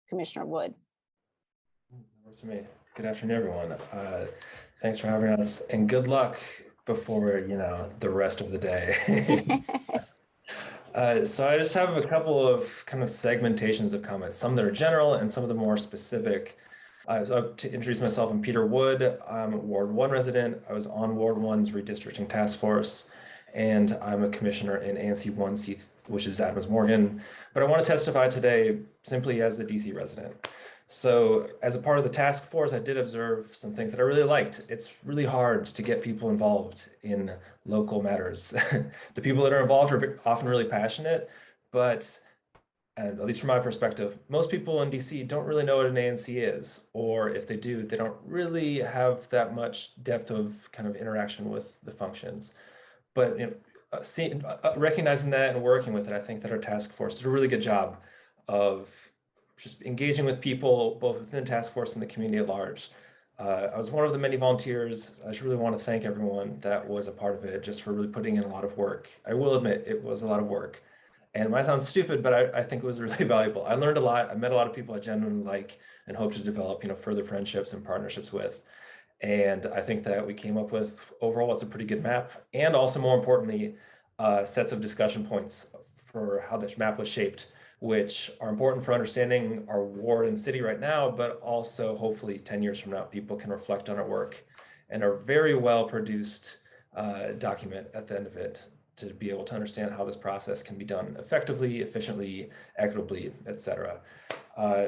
Commissioner Wood. Works for me. Good afternoon, everyone. Thanks for having us, and good luck before the rest of the day. So I just have a couple of kind of segmentations of comments, some that are general and some of the more specific. So to introduce myself, I'm Peter Wood. I'm a Ward 1 resident. I was on Ward 1's Redistricting Task Force, and I'm a commissioner in ANC 1C, which is Adams Morgan. But I want to testify today simply as the DC resident. So as a part of the task force, I did observe some things that I really liked. It's really hard to get people involved in local matters. The people that are involved are often really passionate, but and at least from my perspective, most people in DC don't really know what an ANC is, or if they do, they don't really have that much depth of kind of interaction with the functions. But recognizing that and working with it, I think that our task force did a really good job of just engaging with people, both within the task force and the community at large. I was one of the many volunteers. I just really want to thank everyone that was a part of it, just for really putting in a lot of work. I will admit it was a lot of work. And it might sound stupid, but I think it was really valuable. I learned a lot. I met a lot of people I genuinely like and hope to develop, further friendships and partnerships with. And I think that we came up with overall what's a pretty good map, and also more importantly, sets of discussion points for how this map was shaped, which are important for understanding our ward and city right now, but also hopefully 10 years from now, people can reflect on our work and our very well produced document at the end of it to be able to understand how this process can be done effectively, efficiently, equitably, etc.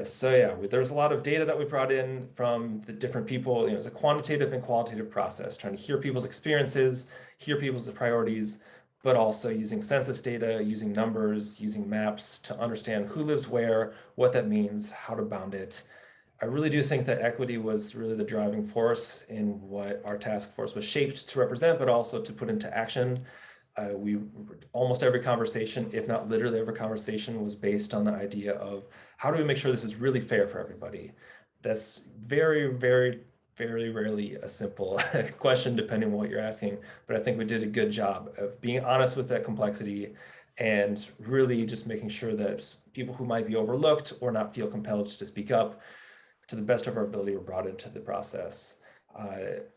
So yeah, there's a lot of data that we brought in from the different people. It's a quantitative and qualitative process, trying to hear people's experiences, hear people's priorities, but also using census data, using numbers, using maps to understand who lives where, what that means, how to bound it. I really do think that equity was really the driving force in what our task force was shaped to represent, but also to put into action. Almost every conversation, if not literally every conversation, was based on the idea of how do we make sure this is really fair for everybody? That's very, very, very rarely a simple question, depending on what you're asking. But I think we did a good job of being honest with that complexity and really just making sure that people who might be overlooked or not feel compelled to speak up, to the best of our ability, were brought into the process.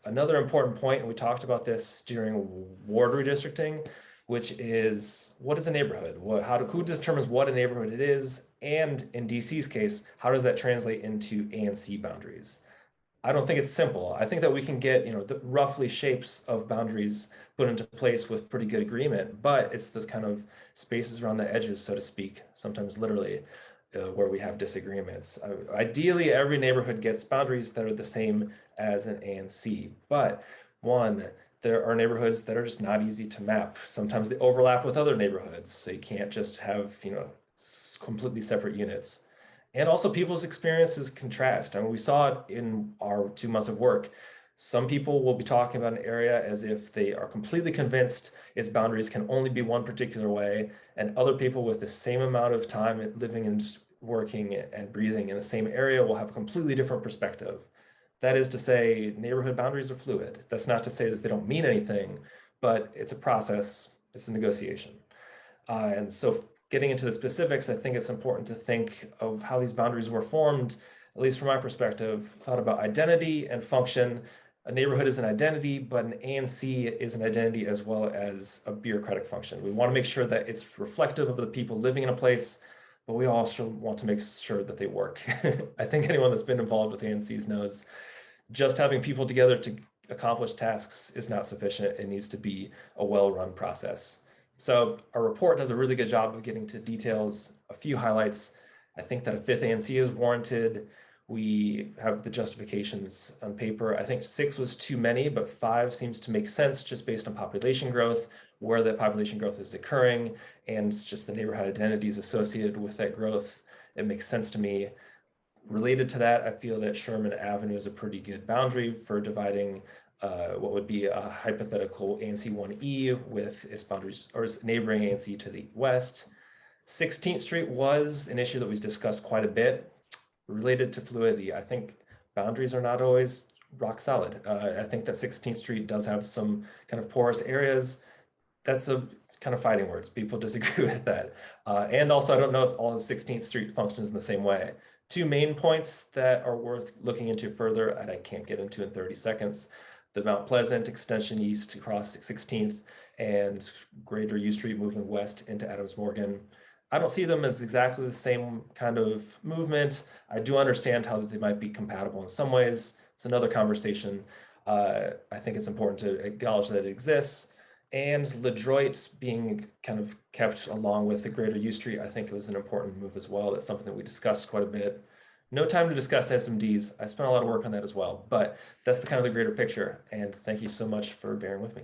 Another important point, and we talked about this during ward redistricting, which is what is a neighborhood? Who determines what a neighborhood it is? And in DC's case, how does that translate into ANC boundaries? I don't think it's simple. I think that we can get, the roughly shapes of boundaries put into place with pretty good agreement, but it's those kind of spaces around the edges, so to speak, sometimes literally, where we have disagreements. Ideally, every neighborhood gets boundaries that are the same as an ANC, but one, there are neighborhoods that are just not easy to map. Sometimes they overlap with other neighborhoods, so you can't just have, completely separate units. And also people's experiences contrast. I mean, we saw it in our 2 months of work. Some people will be talking about an area as if they are completely convinced its boundaries can only be one particular way, and other people with the same amount of time living and working and breathing in the same area will have a completely different perspective. That is to say, neighborhood boundaries are fluid. That's not to say that they don't mean anything, but it's a process, it's a negotiation. And so getting into the specifics, I think it's important to think of how these boundaries were formed, at least from my perspective, thought about identity and function. A neighborhood is an identity, but an ANC is an identity as well as a bureaucratic function. We want to make sure that it's reflective of the people living in a place, but we also want to make sure that they work. I think anyone that's been involved with ANCs knows just having people together to accomplish tasks is not sufficient. It needs to be a well-run process. So our report does a really good job of getting to details, a few highlights. I think that a 5th ANC is warranted. We have the justifications on paper. I think 6 was too many, but 5 seems to make sense just based on population growth, where that population growth is occurring, and just the neighborhood identities associated with that growth. It makes sense to me. Related to that, I feel that Sherman Avenue is a pretty good boundary for dividing what would be a hypothetical ANC 1E with its boundaries or its neighboring ANC to the west. 16th Street was an issue that was discussed quite a bit related to fluidity. I think boundaries are not always rock solid. I think that 16th Street does have some kind of porous areas. That's a kind of fighting words. People disagree with that. And also, I don't know if all of 16th Street functions in the same way. Two main points that are worth looking into further, and I can't get into in 30 seconds. The Mount Pleasant extension east across 16th and Greater U Street moving west into Adams Morgan. I don't see them as exactly the same kind of movement. I do understand how they might be compatible in some ways. It's another conversation. I think it's important to acknowledge that it exists. And Ledroit being kind of kept along with the Greater U Street, I think it was an important move as well. That's something that we discussed quite a bit. No time to discuss SMDs. I spent a lot of work on that as well, but that's the kind of the greater picture. And thank you so much for bearing with me.